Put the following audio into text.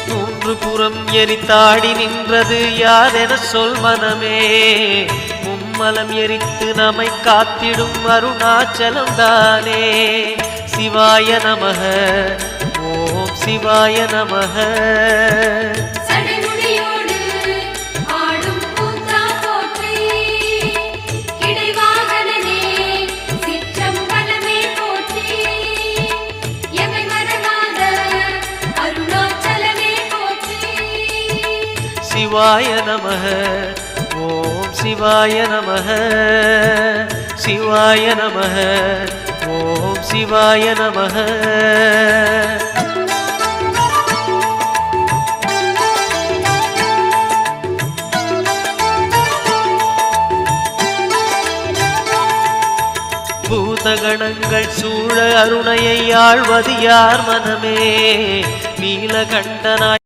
மூன்று புறம் எரித்தாடி நின்றது யாரென சொல் மனமே. மும்மலம் எரித்து நம்மை காத்திடும் அருணாச்சலம் தானே. சிவாய நமக ஓம் சிவாய நமக. சிவாய நமக ஓம் சிவாய நமக. சிவாய நமக ஓம் சிவாய நமக. பூதகணங்கள் சூழ அருணையை ஆழ்வது யார் மனமே. நீலகண்டனாய்